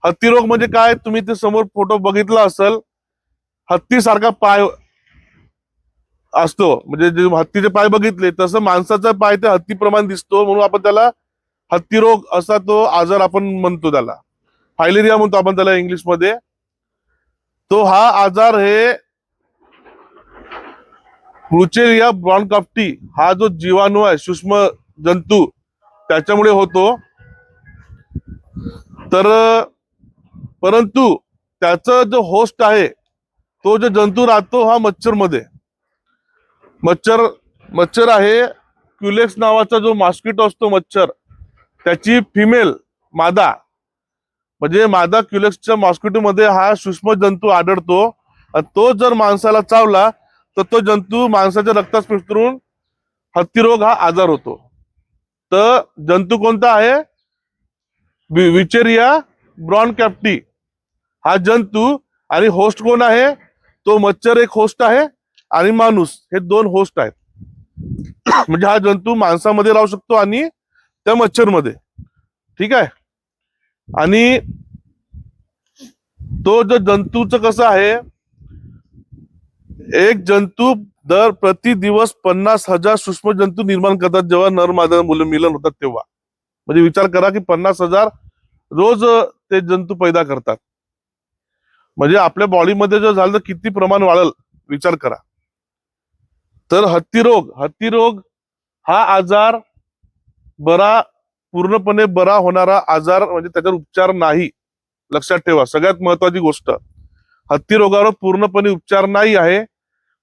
हत्ती रोग म्हणजे काय, तुम्ही ते समोर फोटो बघितला असेल, हत्ती सारखा पाय असतो, म्हणजे जे हत्तीचे पाय बघितले तसं माणसाचा पाय ते हत्तीप्रमाणे दिसतो, म्हणून आपण त्याला हत्ती रोग असा तो आजार आपण म्हणतो, त्याला फायलेरिया म्हणतो आपण त्याला इंग्लिश मध्ये. तो हा आजार हे ब्रुचेरिया ब्रॉन्काप्टी हा जो जीवाणू आहे, सूक्ष्म जंतू, त्याच्यामुळे होतो. तर परंतु त्याचा जो होस्ट आहे, तो जो जंतू राहतो हा मच्छर मध्ये. मच्छर आहे क्युलेक्स नावाचा जो मॉस्किटो असतो मच्छर, त्याची फिमेल मादा, म्हणजे मादा क्युलेक्सच्या मॉस्किटो मध्ये हा सूक्ष्म जंतू आढळतो, आणि तो जर माणसाला चावला तर तो जंतू माणसाच्या रक्तात मिसळून हत्तीरोग हा आजार होतो. तर जंतू कोणता आहे, विचेरिया ब्रॉन्काप्टी हा जंतू, आणि होस्ट कोण आहे, तो मच्छर एक होस्ट आहे, आणि माणूस हे दोन होस्ट आहेत. म्हणजे हा जंतू माणसामध्ये राहू शकतो आणि त्या मच्छर मध्ये, ठीक आहे. आणि तो जो जंतूचं कसं आहे, एक जंतू दर प्रति दिवस 50,000 सूक्ष्म जंतू निर्माण करतात जेव्हा नर मादा मिलन होतात तेव्हा. म्हणजे विचार करा की 50,000 रोज ते जंतू पैदा करतात, म्हणजे आपल्या बॉडीमध्ये जर झालं तर किती प्रमाण वाढल विचार करा. तर हत्ती रोग हा आजार पूर्णपणे बरा होणारा आजार, म्हणजे त्याच्यावर उपचार नाही. लक्षात ठेवा, सगळ्यात महत्वाची गोष्ट, हत्ती रोगावर पूर्णपणे उपचार नाही आहे.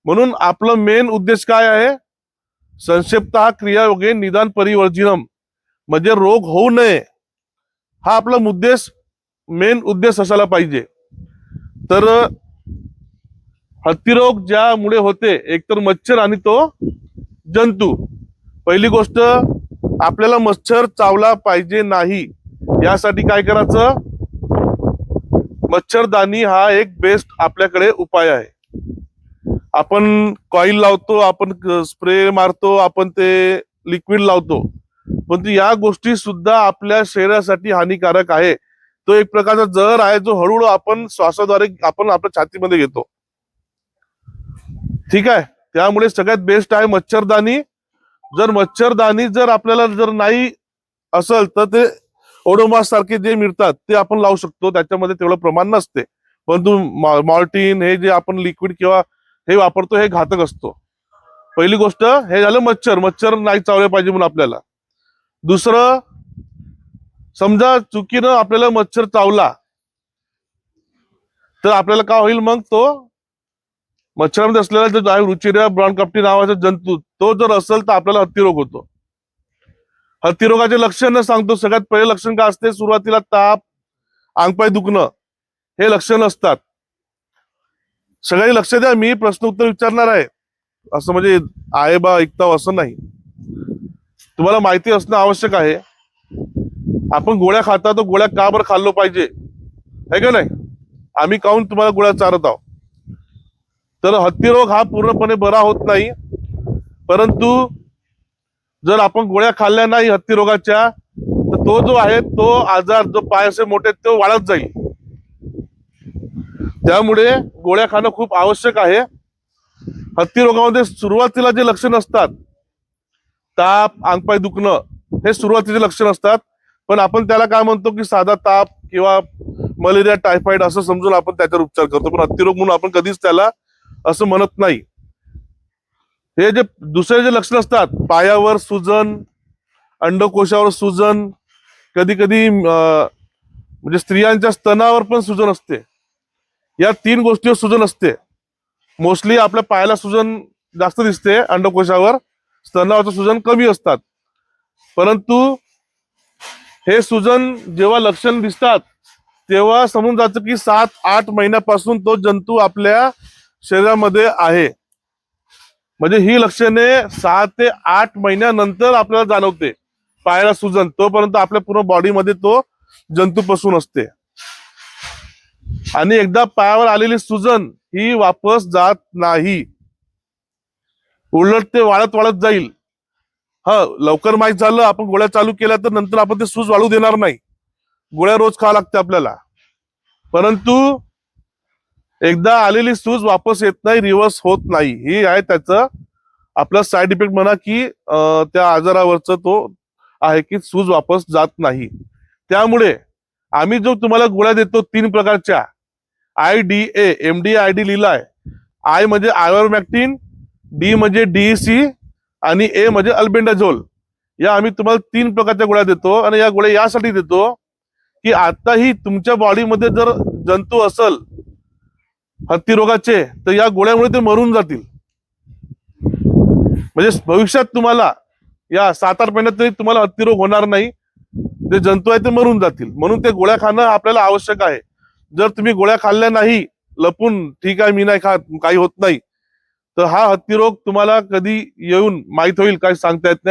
म्हणून आपलं मेन उद्देश काय आहे, संक्षिप्त क्रियायोगे निदान परिवर्जनम, म्हणजे रोग होऊ नये, हा आपला मेन उद्देश असायला पाहिजे. तर हत्तीरोग ज्यामुळे होते, एकतर मच्छर आणि तो जंतू. पहिली गोष्ट, आपल्याला मच्छर चावला पाहिजे नाही, यासाठी काय करायचं, मच्छरदाणी हा एक बेस्ट आपल्याकडे उपाय आहे. आपण कॉईल लावतो, आपण स्प्रे मारतो, आपण ते लिक्विड लावतो, पण या गोष्टी सुद्धा आपल्या शरीरासाठी हानिकारक आहे. तो एक प्रकारचा जहर आहे जो हळूहळू आपण श्वासाद्वारे आपण आपल्या छातीमध्ये घेतो, ठीक आहे. त्यामुळे सगळ्यात बेस्ट आहे मच्छरदाणी. जर आपल्याला जर नाही असेल तर ते ओडोमॉस सारखे जे मिळतात ते आपण लावू शकतो, त्याच्यामध्ये तेवढं प्रमाण नसते. परंतु मॉर्टिन हे जे आपण लिक्विड किंवा हे वापरतो हे घातक असतो. पहिली गोष्ट हे झालं, मच्छर नाही चावले पाहिजे म्हणून आपल्याला. दुसरं, समजा चुकीनं आपल्याला मच्छर चावला तर आपल्याला काय होईल, मग तो मच्छरामध्ये असलेला जो आहे रुचिरिया ब्रॉन्काप्टी नावाचा जंतू, तो जर असेल तर आपल्याला हत्तीरोग होतो. हत्तीरोगाचे लक्षण सांगतो. सगळ्यात पहिले लक्षण काय असते, सुरुवातीला ताप, अंगपाय दुखणं, हे लक्षण असतात. सगळ्यांनी लक्ष द्या, मी प्रश्न उत्तर विचारणार आहे, असं म्हणजे आहे बा ऐकता असं नाही. तुम्हाला माहिती असणं आवश्यक आहे. आपण गोळ्या खाता, तो गोळ्या का बरं खाल्लो पाहिजे, है का नाही, आम्ही काहून तुम्हाला गोळ्या चारत आहोत. तर हत्तीरोग हा पूर्णपणे बरा होत नाही, परंतु जर आपण गोळ्या खाल्ल्या नाही हत्तीरोगाच्या, तर तो जो आहे तो आजार, जो पाय असे मोठे तो वाढत जाईल. त्यामुळे गोळ्या खाणं खूप आवश्यक आहे. हत्तीरोगामध्ये सुरुवातीला जे लक्षण असतात, ताप, अंगपाय दुखणं, हे सुरुवातीचे लक्षण असतात. पण आपण त्याला काय म्हणतो की साधा ताप किंवा मलेरिया, टायफॉइड असं समजून आपण त्याच्यावर उपचार करतो, पण हत्तीरोग म्हणून आपण कधीच त्याला असं म्हणत नाही. हे जे दुसरे जे लक्षण असतात, पायावर सुजन, अंडकोशावर सुजन, कधी कधी म्हणजे स्त्रियांच्या स्तनावर पण सुजन असते, या 3 गोष्टीवर सुजन असते. मोस्टली आपल्या पायाला सुजन जास्त दिसते, अंडकोशावर, स्तनावरचं सुजन कमी असतात. परंतु हे सुजन जेव्हा लक्षण दिसतात तेव्हा समजून जायचं की 7-8 महिन्यापासून तो जंतू आपल्या शरीरामध्ये आहे. म्हणजे ही लक्षणे 6 ते 8 महिन्यानंतर आपल्याला जाणवते. पायाला सुजन, तोपर्यंत आपल्या पूर्ण बॉडीमध्ये तो जंतू पसून असते. आणि एकदा पायावर आलेली सुजन ही वापस जात नाही, उलट ते वाढत वाढत जाईल. लवकर माहीत झालं, आपण गोळ्या चालू केल्या तर नंतर आपण ते सूज वाढू देणार नाही. गोळ्या रोज खावा लागते आपल्याला. परंतु एकदा आलेली सूज वापस येत नाही, रिव्हर्स होत नाही. ही आहे त्याचं आपलं साईड इफेक्ट म्हणा की त्या आजारावरच तो आहे की सूज वापस जात नाही. त्यामुळे आम्ही जो तुम्हाला गोळ्या देतो 3 प्रकारच्या, IDA, MDA-ID लिहिलाय. आय म्हणजे आयव्हरमॅक्टिन, डी म्हणजे DEC आणि ए म्हणजे अल्बेंडाझोल. या आम्ही तुम्हाला 3 प्रकारच्या गोळ्या देतो आणि या गोळ्या यासाठी देतो की आताही तुमच्या बॉडीमध्ये जर जंतू असल हत्ती रोगाचे तर या गोळ्यामुळे ते मरून जातील. म्हणजे भविष्यात तुम्हाला या 7-8 महिन्यात तरी तुम्हाला हत्ती रोग होणार नाही. जे जंतू आहे ते मरून जातील. म्हणून ते गोळ्या खाणं आपल्याला आवश्यक आहे. जर तुम्ही गोळ्या खाल्ल्या नाही लपून, ठीक आहे मी नाही खात, काही होत नाही, तर हा हत्ती रोग तुम्हाला कधी येऊन माहित होईल काय सांगता येत नाही.